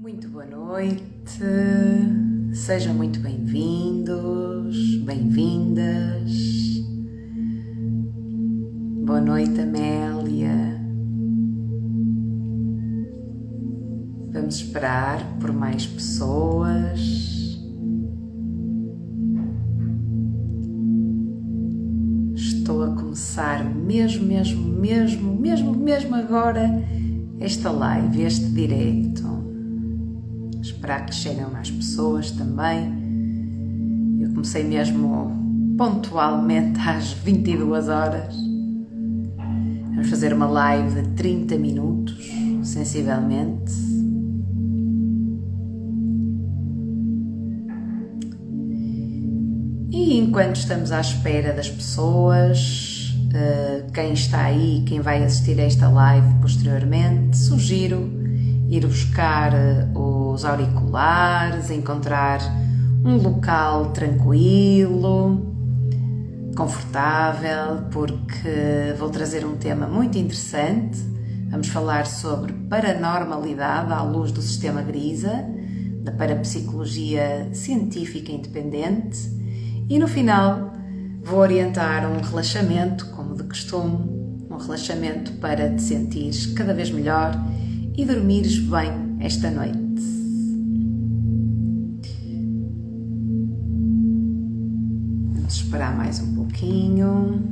Muito boa noite, sejam muito bem-vindos, bem-vindas. Boa noite, Amélia. Vamos esperar por mais pessoas. Estou a começar mesmo agora esta live, este direto. Esperar que cheguem mais pessoas também. Eu comecei mesmo pontualmente às 22 horas. Vamos fazer uma live de 30 minutos, sensivelmente. E enquanto estamos à espera das pessoas, quem está aí, quem vai assistir a esta live posteriormente, sugiro ir buscar os auriculares, encontrar um local tranquilo, confortável, porque vou trazer um tema muito interessante. Vamos falar sobre paranormalidade à luz do sistema Grisa, da parapsicologia científica independente, e no final vou orientar um relaxamento, como de costume, um relaxamento para te sentires cada vez melhor e dormires bem esta noite. Vamos esperar mais um pouquinho.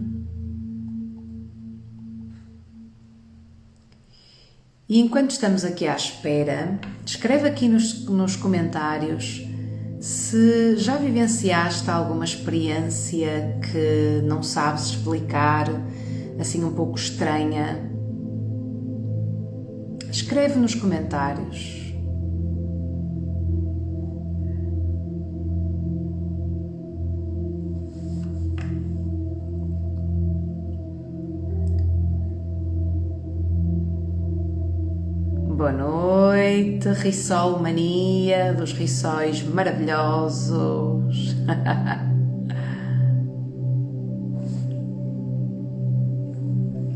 E enquanto estamos aqui à espera, escreve aqui nos comentários se já vivenciaste alguma experiência que não sabes explicar, assim um pouco estranha. Escreve nos comentários. Boa noite, Rissol Mania, dos rissóis maravilhosos.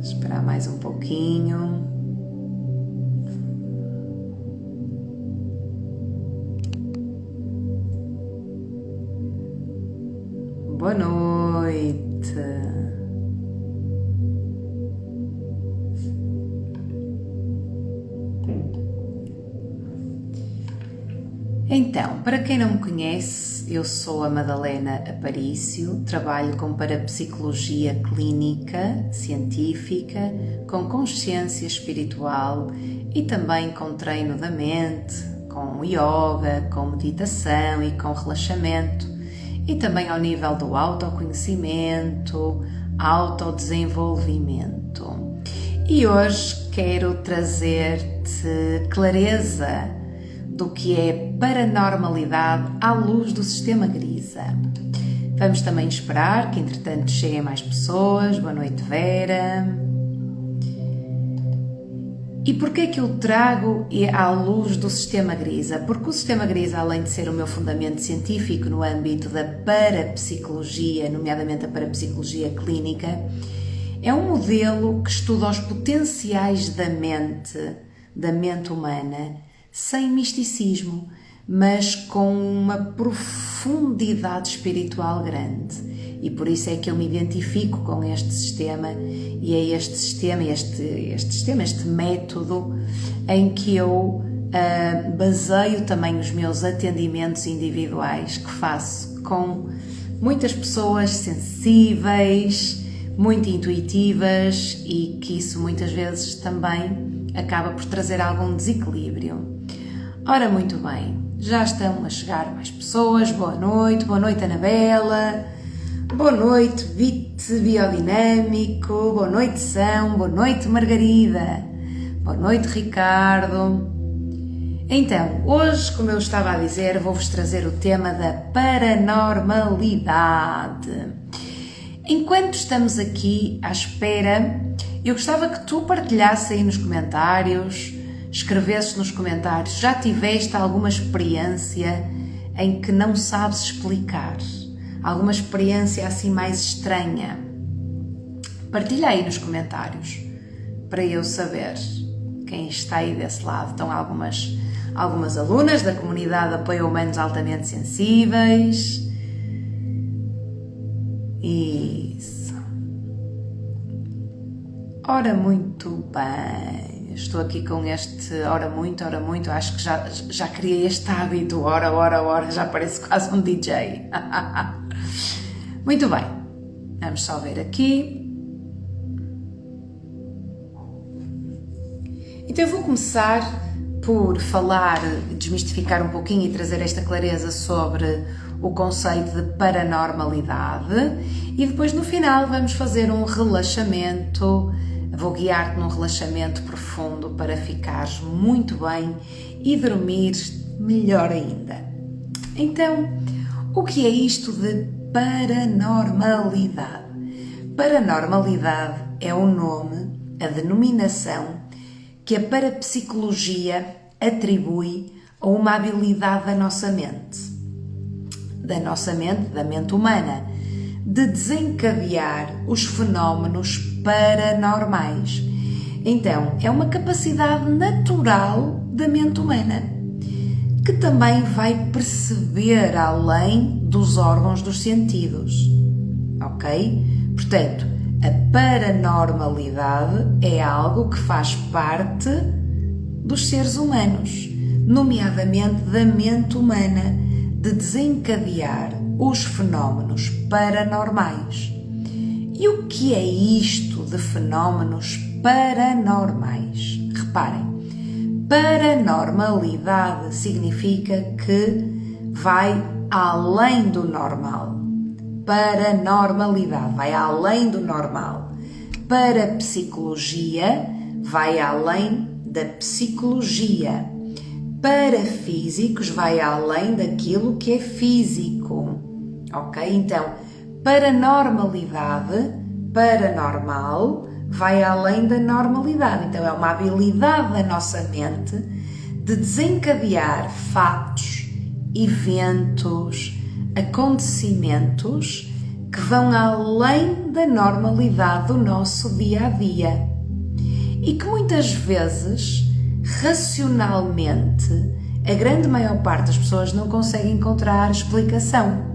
Esperar mais um pouquinho. Boa noite. Então, para quem não me conhece, eu sou a Madalena Aparício, trabalho com parapsicologia clínica, científica, com consciência espiritual e também com treino da mente, com yoga, com meditação e com relaxamento, e também ao nível do autoconhecimento, autodesenvolvimento. E hoje quero trazer-te clareza do que é paranormalidade à luz do sistema Grisa. Vamos também esperar que entretanto cheguem mais pessoas. Boa noite, Vera. E porquê é que eu trago à luz do sistema Grisa? Porque o sistema Grisa, além de ser o meu fundamento científico no âmbito da parapsicologia, nomeadamente a parapsicologia clínica, é um modelo que estuda os potenciais da mente humana, sem misticismo, mas com uma profundidade espiritual grande. E por isso é que eu me identifico com este sistema, e é este método em que eu baseio também os meus atendimentos individuais que faço com muitas pessoas sensíveis, muito intuitivas, e que isso muitas vezes também acaba por trazer algum desequilíbrio. Ora, muito bem, já estão a chegar mais pessoas. Boa noite Anabela, boa noite Vite Biodinâmico, boa noite São, boa noite Margarida, boa noite Ricardo. Então, hoje, como eu estava a dizer, vou-vos trazer o tema da paranormalidade. Enquanto estamos aqui à espera, eu gostava que tu partilhasses aí nos comentários, escrevesses nos comentários, já tiveste alguma experiência em que não sabes explicar? Alguma experiência assim mais estranha? Partilha aí nos comentários, para eu saber quem está aí desse lado. Estão algumas algumas alunas da comunidade de apoio a humanos altamente sensíveis. Isso. Ora, muito bem. Estou aqui com este ora muito, acho que já criei este hábito, ora, já parece quase um DJ. Muito bem, vamos só ver aqui. Então eu vou começar por falar, desmistificar um pouquinho e trazer esta clareza sobre o conceito de paranormalidade e depois no final vamos fazer um relaxamento. Vou guiar-te num relaxamento profundo para ficares muito bem e dormires melhor ainda. Então, o que é isto de paranormalidade? Paranormalidade é o nome, a denominação que a parapsicologia atribui a uma habilidade da mente humana, de desencadear os fenómenos paranormais. Então, é uma capacidade natural da mente humana, que também vai perceber além dos órgãos dos sentidos, ok? Portanto, a paranormalidade é algo que faz parte dos seres humanos, nomeadamente da mente humana, de desencadear os fenómenos paranormais. E o que é isto de fenómenos paranormais? Reparem, paranormalidade significa que vai além do normal. Paranormalidade vai além do normal. Parapsicologia vai além da psicologia. Parafísicos vai além daquilo que é físico. Ok? Então, paranormal vai além da normalidade. Então, é uma habilidade da nossa mente de desencadear fatos, eventos, acontecimentos que vão além da normalidade do nosso dia-a-dia e que muitas vezes, racionalmente, a grande maior parte das pessoas não consegue encontrar explicação.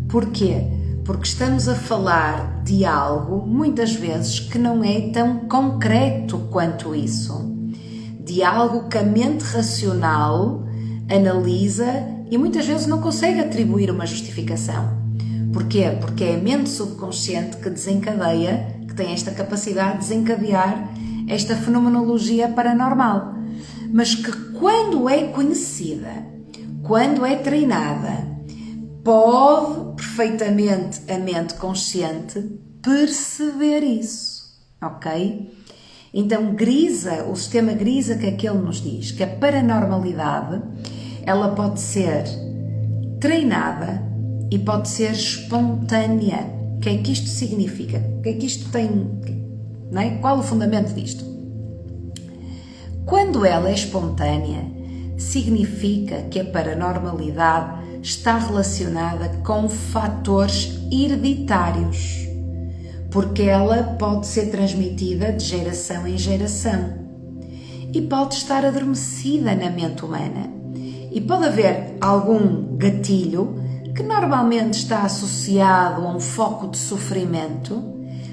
Porquê? Porque estamos a falar de algo, muitas vezes, que não é tão concreto quanto isso. De algo que a mente racional analisa e muitas vezes não consegue atribuir uma justificação. Porquê? Porque é a mente subconsciente que desencadeia, que tem esta capacidade de desencadear esta fenomenologia paranormal. Mas que quando é conhecida, quando é treinada, pode perfeitamente a mente consciente perceber isso, ok? Então o sistema grisa que é que ele nos diz, que a paranormalidade, ela pode ser treinada e pode ser espontânea. O que é que isto significa? O que é que isto tem, não é? Qual o fundamento disto? Quando ela é espontânea, significa que a paranormalidade está relacionada com fatores hereditários, porque ela pode ser transmitida de geração em geração e pode estar adormecida na mente humana. E pode haver algum gatilho que normalmente está associado a um foco de sofrimento,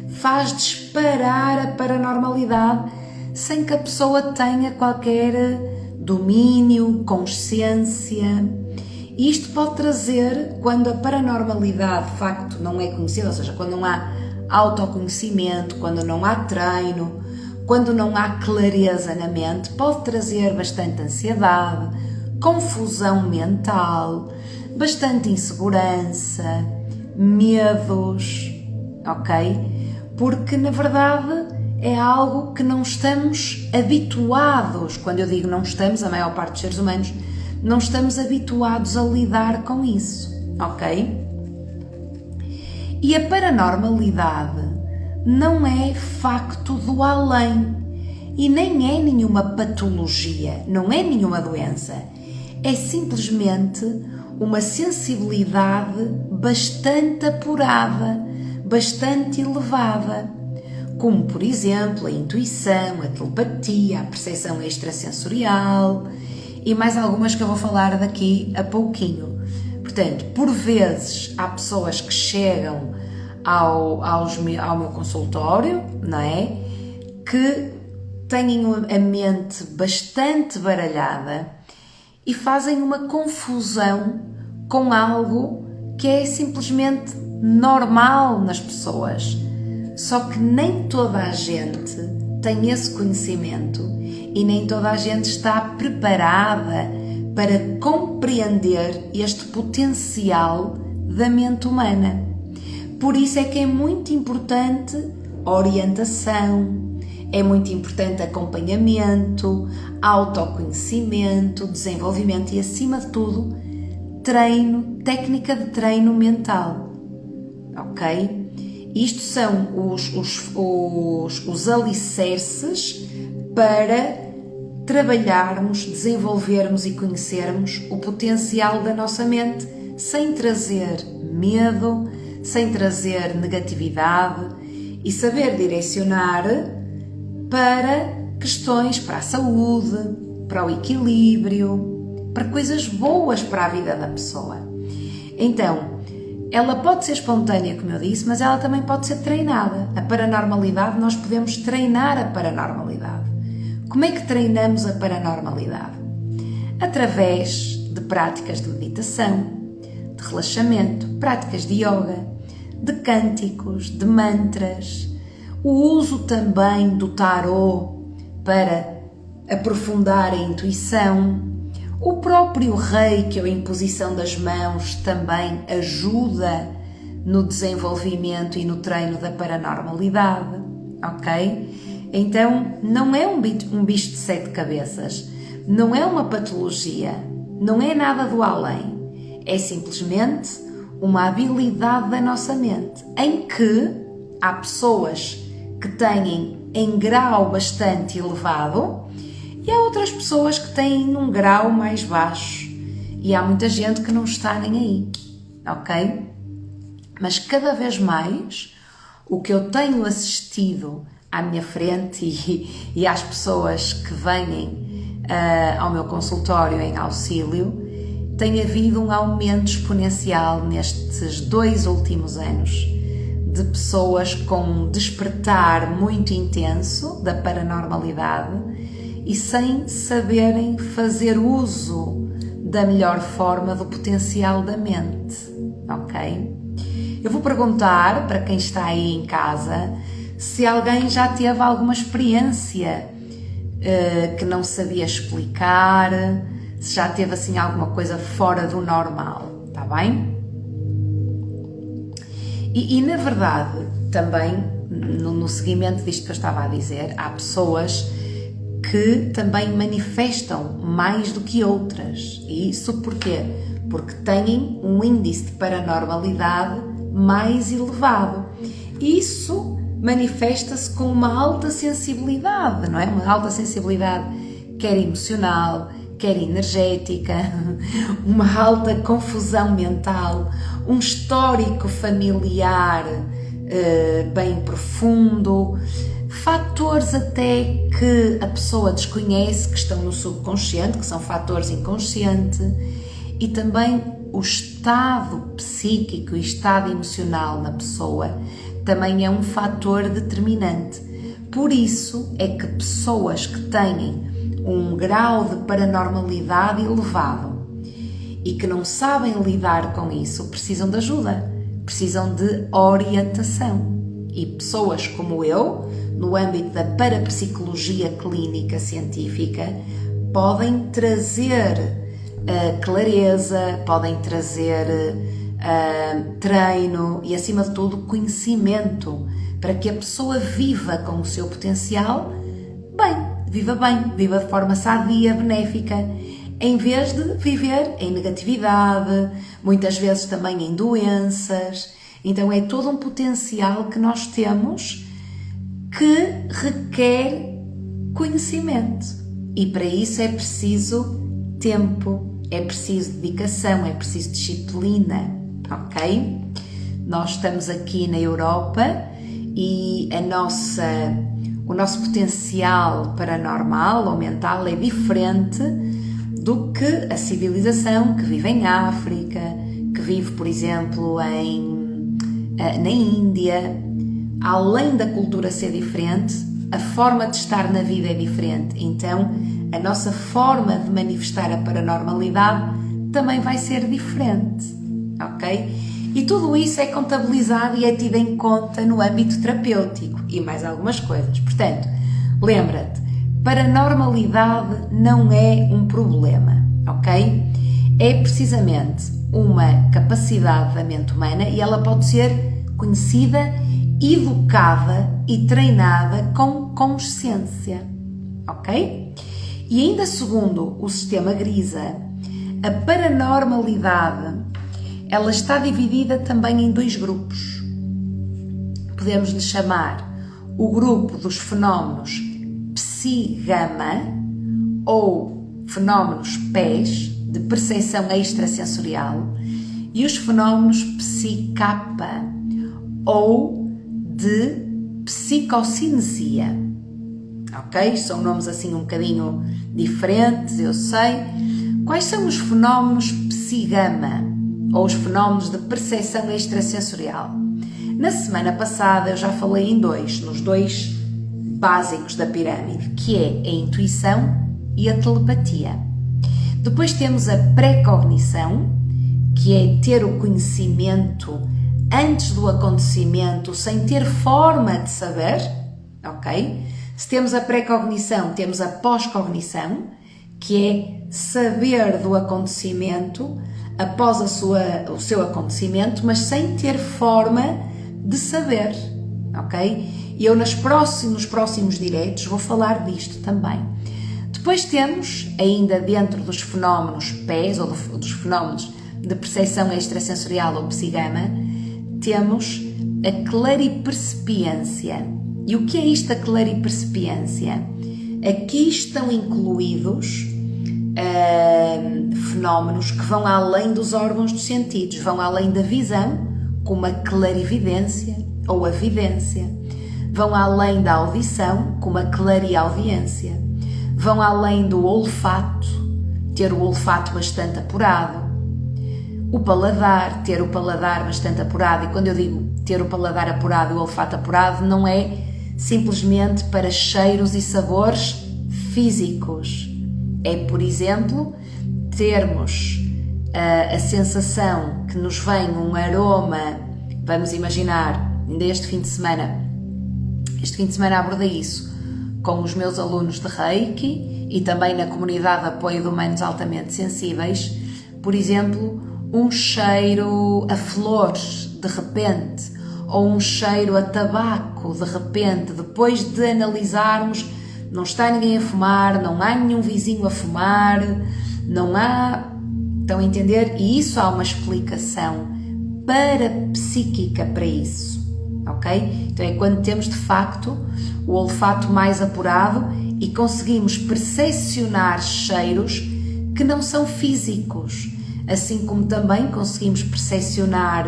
faz disparar a paranormalidade sem que a pessoa tenha qualquer domínio, consciência. E isto pode trazer, quando a paranormalidade de facto não é conhecida, ou seja, quando não há autoconhecimento, quando não há treino, quando não há clareza na mente, pode trazer bastante ansiedade, confusão mental, bastante insegurança, medos, ok? Porque na verdade é algo que não estamos habituados. Quando eu digo não estamos, a maior parte dos seres humanos não estamos habituados a lidar com isso, ok? E a paranormalidade não é facto do além e nem é nenhuma patologia, não é nenhuma doença. É simplesmente uma sensibilidade bastante apurada, bastante elevada, como por exemplo a intuição, a telepatia, a percepção extrasensorial e mais algumas que eu vou falar daqui a pouquinho. Portanto, por vezes há pessoas que chegam ao meu consultório, não é? Que têm a mente bastante baralhada e fazem uma confusão com algo que é simplesmente normal nas pessoas. Só que nem toda a gente tem esse conhecimento e nem toda a gente está preparada para compreender este potencial da mente humana. Por isso é que é muito importante orientação, é muito importante acompanhamento, autoconhecimento, desenvolvimento e, acima de tudo, treino, técnica de treino mental, ok? Isto são os alicerces para trabalharmos, desenvolvermos e conhecermos o potencial da nossa mente sem trazer medo, sem trazer negatividade e saber direcionar para questões para a saúde, para o equilíbrio, para coisas boas para a vida da pessoa. Então, ela pode ser espontânea, como eu disse, mas ela também pode ser treinada. A paranormalidade, nós podemos treinar a paranormalidade. Como é que treinamos a paranormalidade? Através de práticas de meditação, de relaxamento, práticas de yoga, de cânticos, de mantras, o uso também do tarot para aprofundar a intuição, o próprio reiki, a imposição das mãos, também ajuda no desenvolvimento e no treino da paranormalidade, ok? Então, não é um bicho de 7 cabeças, não é uma patologia, não é nada do além, é simplesmente uma habilidade da nossa mente, em que há pessoas que têm em grau bastante elevado e há outras pessoas que têm num grau mais baixo e há muita gente que não está nem aí, ok? Mas cada vez mais o que eu tenho assistido à minha frente e às pessoas que vêm ao meu consultório em auxílio, tem havido um aumento exponencial nestes 2 últimos anos de pessoas com um despertar muito intenso da paranormalidade e sem saberem fazer uso da melhor forma do potencial da mente, ok? Eu vou perguntar para quem está aí em casa se alguém já teve alguma experiência que não sabia explicar, se já teve assim alguma coisa fora do normal, está bem? E na verdade, também, no seguimento disto que eu estava a dizer, há pessoas que também manifestam mais do que outras. E isso porquê? Porque têm um índice de paranormalidade mais elevado. Isso manifesta-se com uma alta sensibilidade, não é? Uma alta sensibilidade quer emocional, quer energética, uma alta confusão mental, um histórico familiar bem profundo, fatores até que a pessoa desconhece, que estão no subconsciente, que são fatores inconscientes, e também o estado psíquico e estado emocional na pessoa também é um fator determinante. Por isso é que pessoas que têm um grau de paranormalidade elevado e que não sabem lidar com isso precisam de ajuda, precisam de orientação. E pessoas como eu, no âmbito da parapsicologia clínica científica, podem trazer clareza, podem trazer treino e, acima de tudo, conhecimento para que a pessoa viva com o seu potencial bem, viva de forma sadia, benéfica, em vez de viver em negatividade, muitas vezes também em doenças. Então é todo um potencial que nós temos que requer conhecimento e para isso é preciso tempo, é preciso dedicação, é preciso disciplina, ok? Nós estamos aqui na Europa e o nosso potencial paranormal ou mental é diferente do que a civilização que vive em África, que vive, por exemplo, na Índia. Além da cultura ser diferente, a forma de estar na vida é diferente. Então, a nossa forma de manifestar a paranormalidade também vai ser diferente, ok? E tudo isso é contabilizado e é tido em conta no âmbito terapêutico e mais algumas coisas. Portanto, lembra-te, paranormalidade não é um problema, ok? É precisamente uma capacidade da mente humana e ela pode ser conhecida, educada e treinada com consciência, ok? E ainda segundo o sistema Grisa, a paranormalidade ela está dividida também em 2 grupos. Podemos lhe chamar o grupo dos fenómenos psi-gama ou fenómenos PES, de percepção extrasensorial, e os fenómenos psi-kappa ou de psicocinesia. Ok? São nomes assim um bocadinho diferentes, eu sei. Quais são os fenómenos psi-gama ou os fenómenos de percepção extrasensorial? Na semana passada eu já falei em 2, nos 2 básicos da pirâmide, que é a intuição e a telepatia. Depois temos a precognição, que é ter o conhecimento antes do acontecimento, sem ter forma de saber, ok? Se temos a precognição, temos a pós-cognição, que é saber do acontecimento após o seu acontecimento, mas sem ter forma de saber, ok? E eu nos próximos diretos vou falar disto também. Depois temos, ainda dentro dos fenómenos PES, ou dos fenómenos de percepção extrasensorial ou psi-gama, temos a claripercepiência. E o que é isto, a claripercepiência? Aqui estão incluídos fenómenos que vão além dos órgãos dos sentidos, vão além da visão, como a clarividência ou a vidência, vão além da audição, como a clareaudiência, vão além do olfato, ter o olfato bastante apurado, o paladar, ter o paladar bastante apurado. E quando eu digo ter o paladar apurado e o olfato apurado, não é simplesmente para cheiros e sabores físicos. É, por exemplo, termos a sensação que nos vem um aroma, vamos imaginar, ainda este fim de semana abordei isso com os meus alunos de Reiki e também na comunidade de apoio de humanos altamente sensíveis, por exemplo, um cheiro a flores de repente, ou um cheiro a tabaco de repente, depois de analisarmos, não está ninguém a fumar, não há nenhum vizinho a fumar, não há... Estão a entender? E isso há uma explicação parapsíquica para isso, ok? Então é quando temos de facto o olfato mais apurado e conseguimos percepcionar cheiros que não são físicos, assim como também conseguimos percepcionar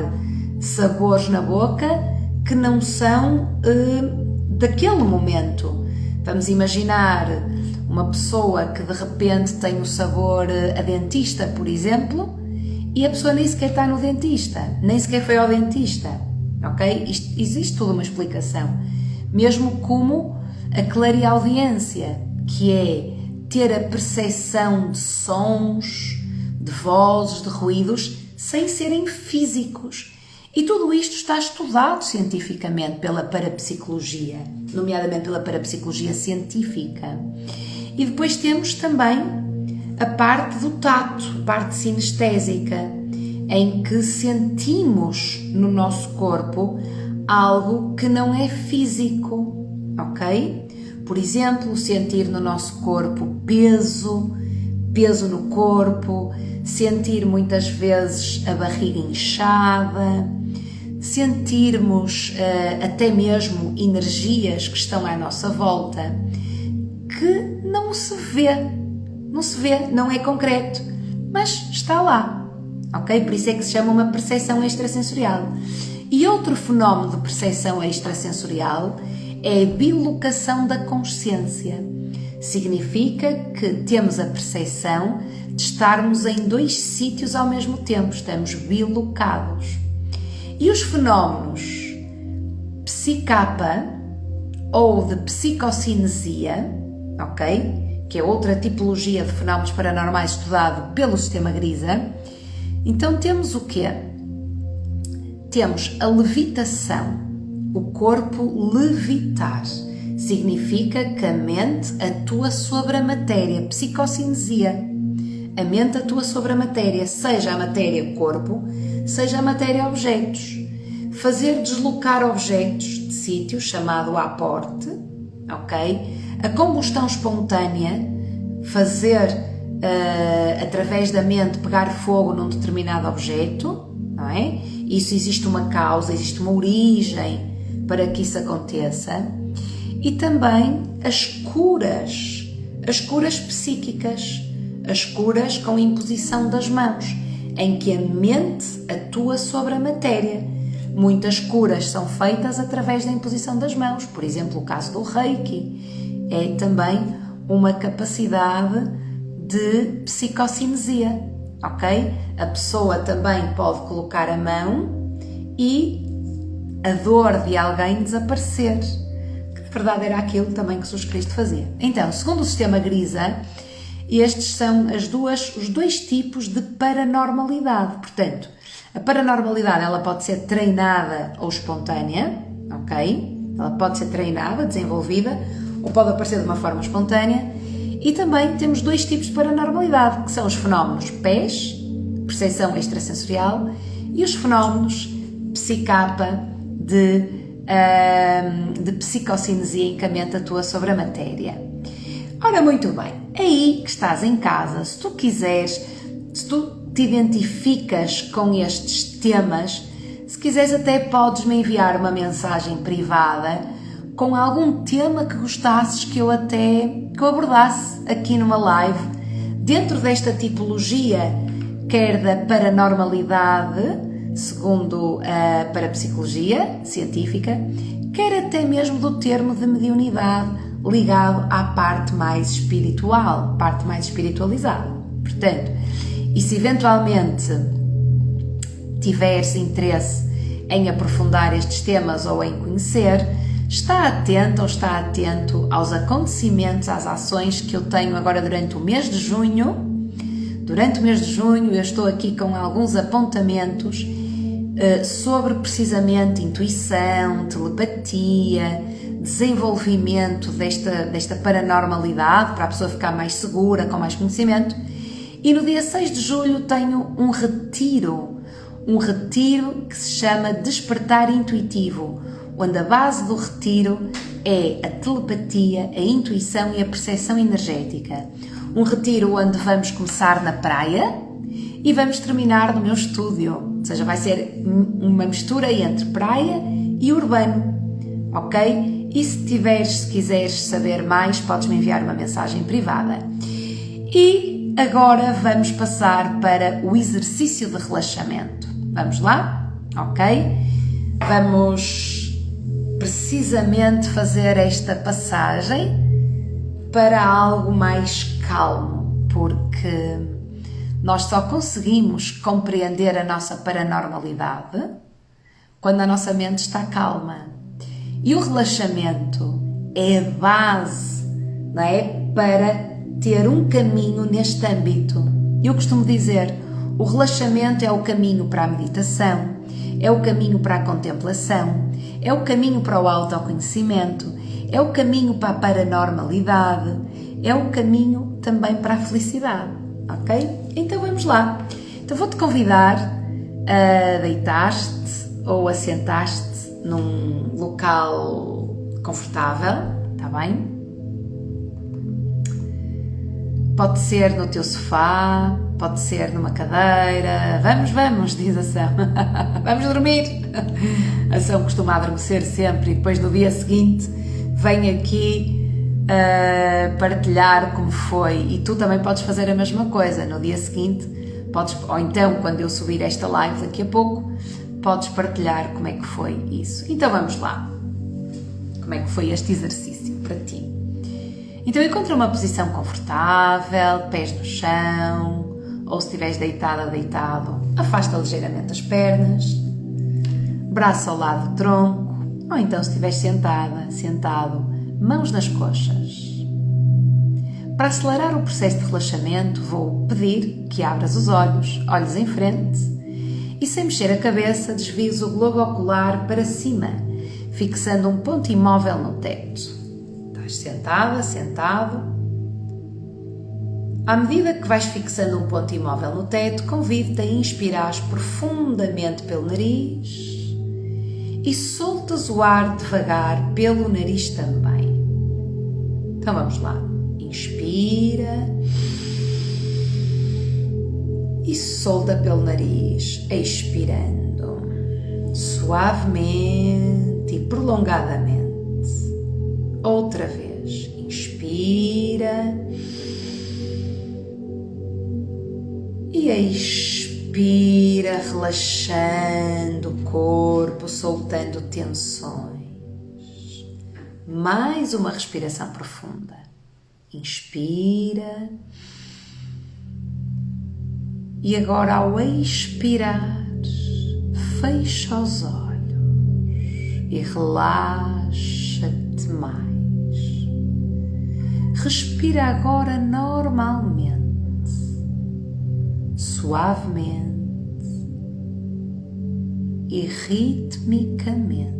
sabores na boca que não são daquele momento. Vamos imaginar uma pessoa que de repente tem o sabor a dentista, por exemplo, e a pessoa nem sequer está no dentista, nem sequer foi ao dentista, ok? Existe toda uma explicação. Mesmo como a clareaudiência, que é ter a percepção de sons, de vozes, de ruídos, sem serem físicos. E tudo isto está estudado cientificamente pela parapsicologia, nomeadamente pela parapsicologia científica. E depois temos também a parte do tato, a parte sinestésica, em que sentimos no nosso corpo algo que não é físico, ok? Por exemplo, sentir no nosso corpo peso no corpo, sentir muitas vezes a barriga inchada, sentirmos até mesmo energias que estão à nossa volta, que não se vê, não é concreto, mas está lá, ok? Por isso é que se chama uma percepção extrasensorial. E outro fenómeno de percepção extrasensorial é a bilocação da consciência. Significa que temos a percepção de estarmos em 2 sítios ao mesmo tempo, estamos bilocados. E os fenómenos psicapa ou de psicocinesia, ok? Que é outra tipologia de fenómenos paranormais estudado pelo sistema Grisa. Então temos o quê? Temos a levitação, o corpo levitar. Significa que a mente atua sobre a matéria, psicocinesia. A mente atua sobre a matéria, seja a matéria corpo, seja a matéria objetos. Fazer deslocar objetos de sítio, chamado aporte, ok? A combustão espontânea, fazer através da mente pegar fogo num determinado objeto, não é? Isso existe uma causa, existe uma origem para que isso aconteça. E também as curas psíquicas, as curas com imposição das mãos, em que a mente atua sobre a matéria. Muitas curas são feitas através da imposição das mãos, por exemplo, o caso do Reiki, é também uma capacidade de psicocinesia, ok? A pessoa também pode colocar a mão e a dor de alguém desaparecer. De verdade era aquilo também que Jesus Cristo fazia. Então, segundo o sistema Grisa, estes são os 2 tipos de paranormalidade. Portanto, a paranormalidade ela pode ser treinada ou espontânea, ok? Ela pode ser treinada, desenvolvida, ou pode aparecer de uma forma espontânea. E também temos 2 tipos de paranormalidade, que são os fenómenos PES, percepção extrasensorial, e os fenómenos psicapa de psicocinesia, em que a mente atua sobre a matéria. Ora, muito bem, aí que estás em casa, se tu quiseres, se tu te identificas com estes temas, se quiseres até podes-me enviar uma mensagem privada com algum tema que gostasses que eu abordasse aqui numa live, dentro desta tipologia, quer da paranormalidade, segundo a parapsicologia científica, quer até mesmo do termo de mediunidade ligado à parte mais espiritual, parte mais espiritualizada. Portanto, e se eventualmente tiveres interesse em aprofundar estes temas ou em conhecer, está atento ou está atento aos acontecimentos, às ações que eu tenho agora durante o mês de junho. Durante o mês de junho eu estou aqui com alguns apontamentos sobre precisamente intuição, telepatia, desenvolvimento desta paranormalidade, para a pessoa ficar mais segura, com mais conhecimento. E no dia 6 de julho tenho um retiro que se chama Despertar Intuitivo, onde a base do retiro é a telepatia, a intuição e a percepção energética. Um retiro onde vamos começar na praia e vamos terminar no meu estúdio, ou seja, vai ser uma mistura entre praia e urbano, ok? E se quiseres saber mais, podes me enviar uma mensagem privada. E agora vamos passar para o exercício de relaxamento. Vamos lá? Ok? Vamos precisamente fazer esta passagem para algo mais calmo, porque nós só conseguimos compreender a nossa paranormalidade quando a nossa mente está calma. E o relaxamento é a base, não é? Para ter um caminho neste âmbito. Eu costumo dizer, o relaxamento é o caminho para a meditação, é o caminho para a contemplação, é o caminho para o autoconhecimento, é o caminho para a paranormalidade, é o caminho também para a felicidade, ok? Então vamos lá. Então vou-te convidar a deitar-te ou a sentar-te num local confortável, está bem? Pode ser no teu sofá, pode ser numa cadeira. Vamos, diz a Ação. Vamos dormir. A Ação costuma adormecer sempre e depois no dia seguinte vem aqui partilhar como foi. E tu também podes fazer a mesma coisa. No dia seguinte, ou então quando eu subir esta live daqui a pouco, podes partilhar como é que foi isso. Então vamos lá. Como é que foi este exercício para ti? Então encontra uma posição confortável, pés no chão, ou se estiveres deitada, deitado, afasta ligeiramente as pernas, braço ao lado do tronco, ou então se estiveres sentada, sentado, mãos nas coxas. Para acelerar o processo de relaxamento, vou pedir que abras os olhos em frente, e sem mexer a cabeça, desvies o globo ocular para cima, fixando um ponto imóvel no teto. Estás sentada, sentado. À medida que vais fixando um ponto imóvel no teto, convido-te a inspirar profundamente pelo nariz e soltas o ar devagar pelo nariz também. Então vamos lá. Inspira e solta pelo nariz, expirando suavemente e prolongadamente. Outra vez, inspira e expira, relaxando o corpo, soltando tensões. Mais uma respiração profunda. Inspira. E agora, ao expirar, fecha os olhos e relaxa-te mais. Respira agora normalmente, suavemente e ritmicamente.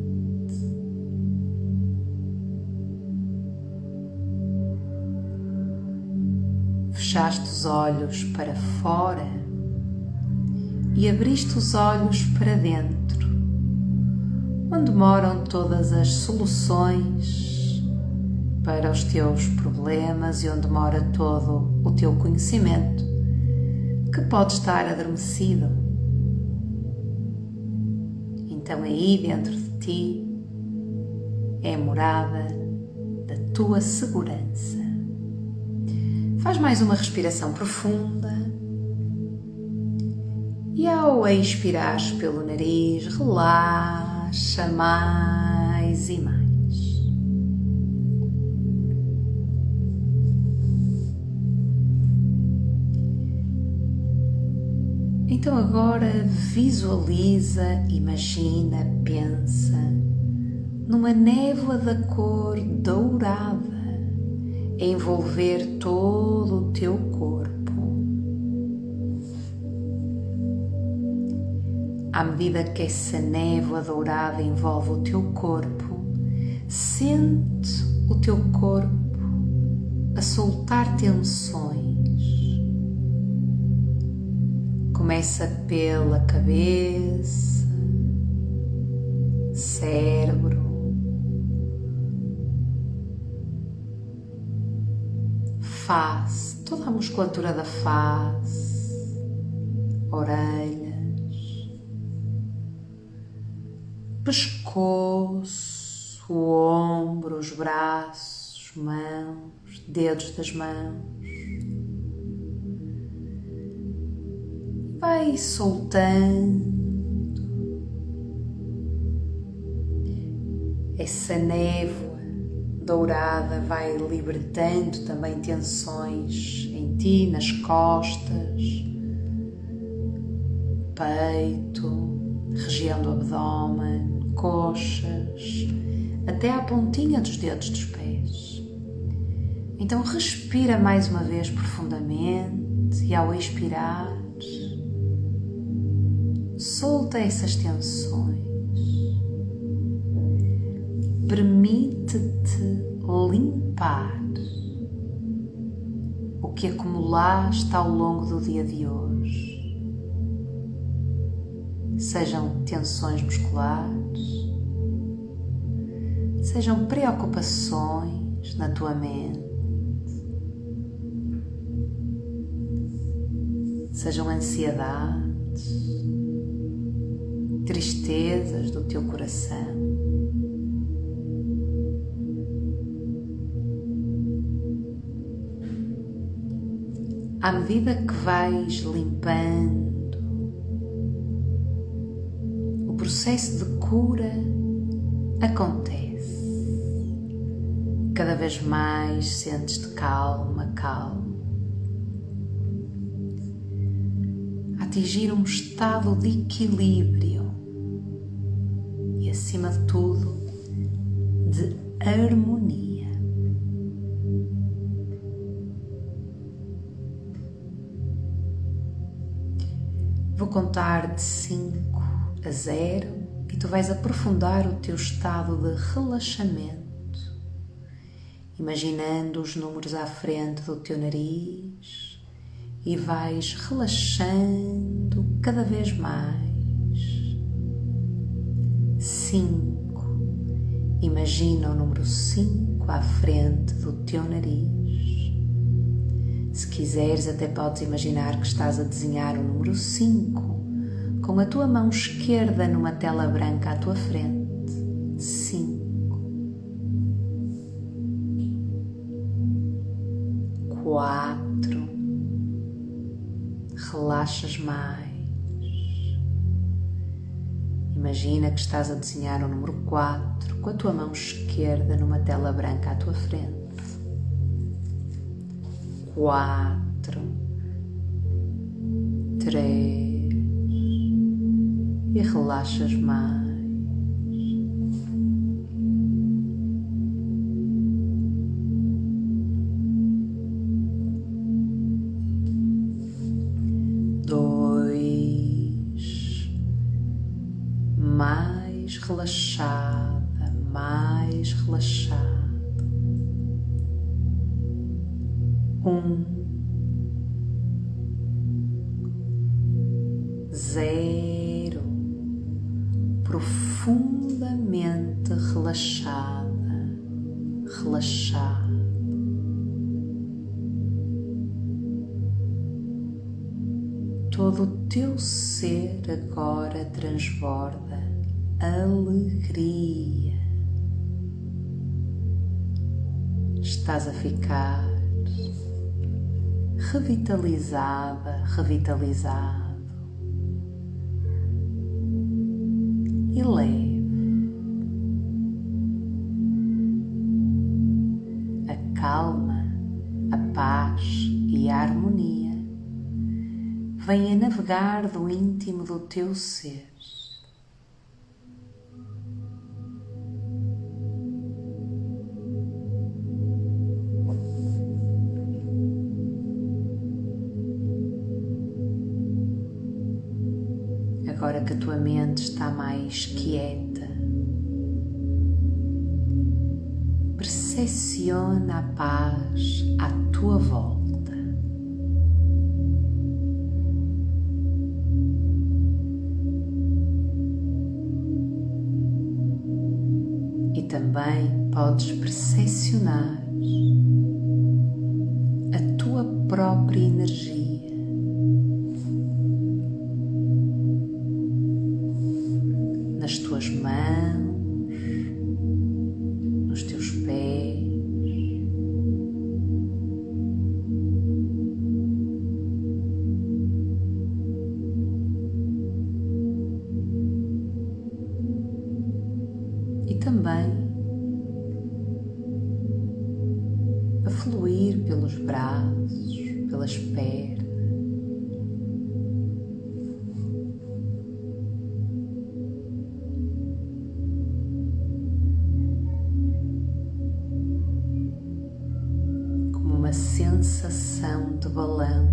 Fechaste os olhos para fora e abriste os olhos para dentro, onde moram todas as soluções para os teus problemas e onde mora todo o teu conhecimento que pode estar adormecido. Então aí dentro de ti é a morada da tua segurança. Faz mais uma respiração profunda e ao expirares pelo nariz, relaxa mais e mais. Então agora visualiza, imagina, pensa numa névoa da cor dourada a envolver todo o teu corpo. À medida que essa névoa dourada envolve o teu corpo, sente o teu corpo a soltar tensões. Começa pela cabeça, cérebro, face, toda a musculatura da face, orelhas, pescoço, o ombro, os braços, mãos, dedos das mãos. Vai soltando essa névoa dourada, vai libertando também tensões em ti, nas costas, peito, região do abdômen, coxas, até à pontinha dos dedos dos pés. Então respira mais uma vez profundamente e ao expirar, solta essas tensões. Permite-te limpar o que acumulaste ao longo do dia de hoje. Sejam tensões musculares, sejam preocupações na tua mente, sejam ansiedades, tristezas do teu coração. À medida que vais limpando, o processo de cura acontece. cada vez mais sentes-te calma, a atingir um estado de equilíbrio e, acima de tudo, de harmonia. Vou contar de 5 a 0 e tu vais aprofundar o teu estado de relaxamento, imaginando os números à frente do teu nariz e vais relaxando cada vez mais. 5. Imagina o número 5 à frente do teu nariz. Se quiseres, até podes imaginar que estás a desenhar o número 5 com a tua mão esquerda numa tela branca à tua frente. 5. 4. Relaxas mais. Imagina que estás a desenhar o número 4 com a tua mão esquerda numa tela branca à tua frente. 4, 3 e relaxas mais. 2, mais relaxada, mais relaxado. 1, 0, profundamente relaxada, relaxado. Todo o teu ser agora transborda alegria. Estás a ficar revitalizada, revitalizado e leve. A calma, a paz e a harmonia vêm a navegar do íntimo do teu ser. Agora que a tua mente está mais quieta, percepciona a paz à tua volta. E também podes percepcionar a tua própria energia. Nas tuas mãos, nos teus pés, e também a fluir pelos braços, pelas pernas. Uma sensação de balão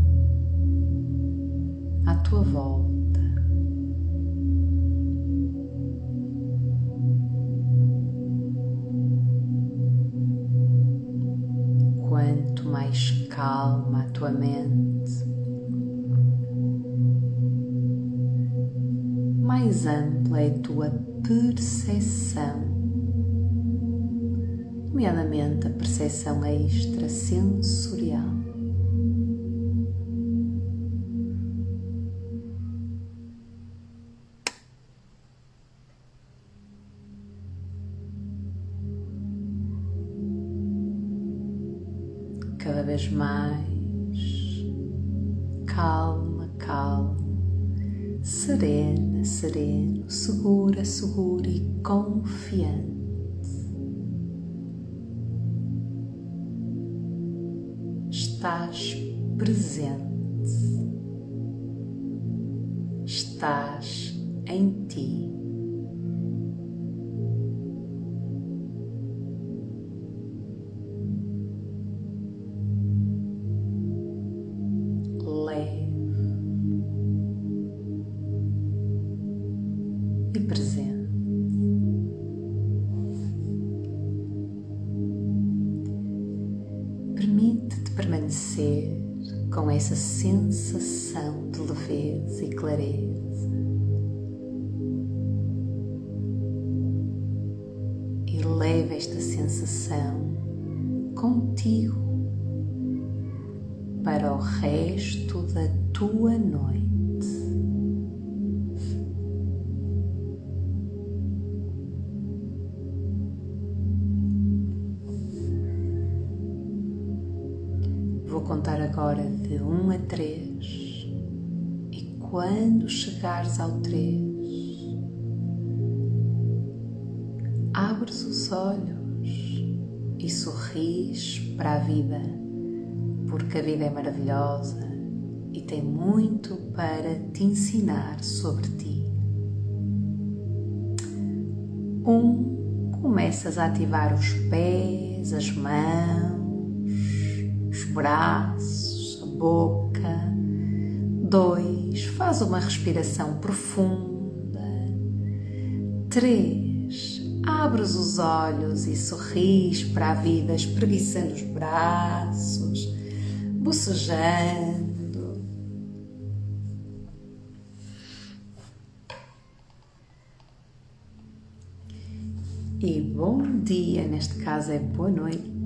à tua volta. Quanto mais calma a tua mente, mais ampla é a tua percepção, nomeadamente a percepção extrasensorial. Cada vez mais calma, calma, serena, sereno, segura, segura e confiante. estás presente, estás em ti. Leve e presente. Permite-te permanecer com essa sensação de leveza e clareza e leva esta sensação contigo para o resto da tua noite. Vou contar agora de 1 a 3 e quando chegares ao 3, abres os olhos e sorris para a vida, porque a vida é maravilhosa e tem muito para te ensinar sobre ti. 1, começas a ativar os pés, as mãos, os braços, a boca. 2, faz uma respiração profunda. 3, abres os olhos e sorris para a vida, espreguiçando os braços, bocejando. E bom dia, neste caso é boa noite.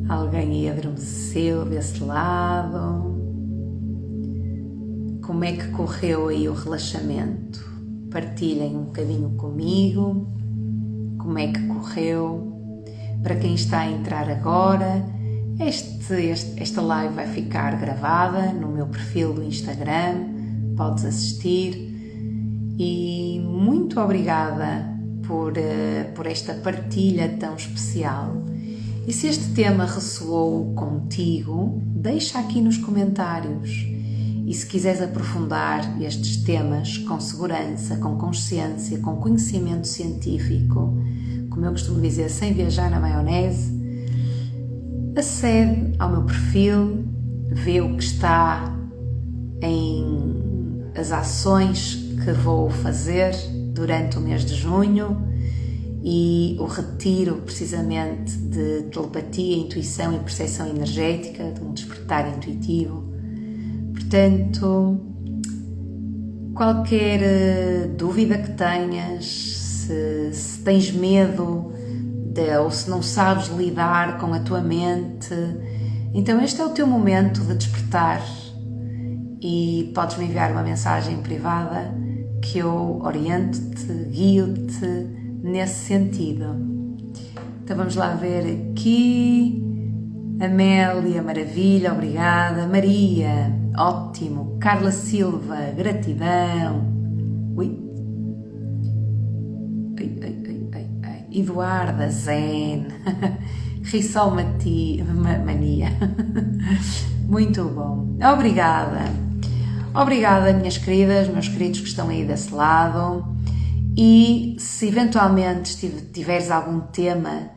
Alguém aí adormeceu desse lado? Como é que correu aí o relaxamento? Partilhem um bocadinho comigo. Como é que correu? Para quem está a entrar agora, esta live vai ficar gravada no meu perfil do Instagram. Podes assistir. E muito obrigada por esta partilha tão especial. E se este tema ressoou contigo, deixa aqui nos comentários. E se quiseres aprofundar estes temas com segurança, com consciência, com conhecimento científico, como eu costumo dizer, sem viajar na maionese, acede ao meu perfil, vê o que está em as ações que vou fazer durante o mês de junho e o retiro precisamente de telepatia, intuição e percepção energética, de um despertar intuitivo. Portanto, qualquer dúvida que tenhas, se tens medo ou se não sabes lidar com a tua mente, então este é o teu momento de despertar e podes me enviar uma mensagem privada que eu oriento-te, guio-te nesse sentido. Então vamos lá ver aqui. Amélia, maravilha, obrigada. Maria, ótimo. Carla Silva, gratidão. Ui. Eduarda, zen. Rissol Mania. Muito bom. Obrigada, minhas queridas, meus queridos que estão aí desse lado. E se eventualmente tiveres algum tema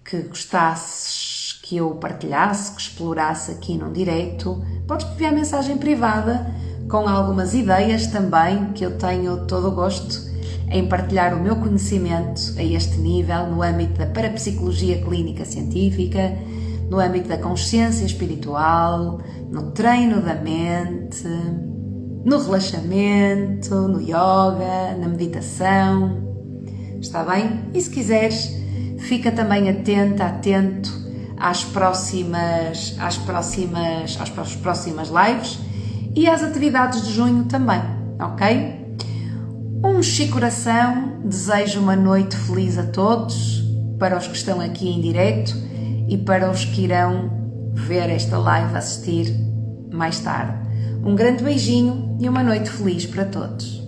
que gostasses que eu partilhasse, que explorasse aqui num direto, podes enviar mensagem privada com algumas ideias também, que eu tenho todo o gosto em partilhar o meu conhecimento a este nível, no âmbito da parapsicologia clínica científica, no âmbito da consciência espiritual, no treino da mente, no relaxamento, no yoga, na meditação. Está bem? E se quiseres, fica também atento às próximas lives e às atividades de junho também, ok? Um chicoração, desejo uma noite feliz a todos, para os que estão aqui em direto e para os que irão ver esta live, assistir mais tarde. Um grande beijinho e uma noite feliz para todos.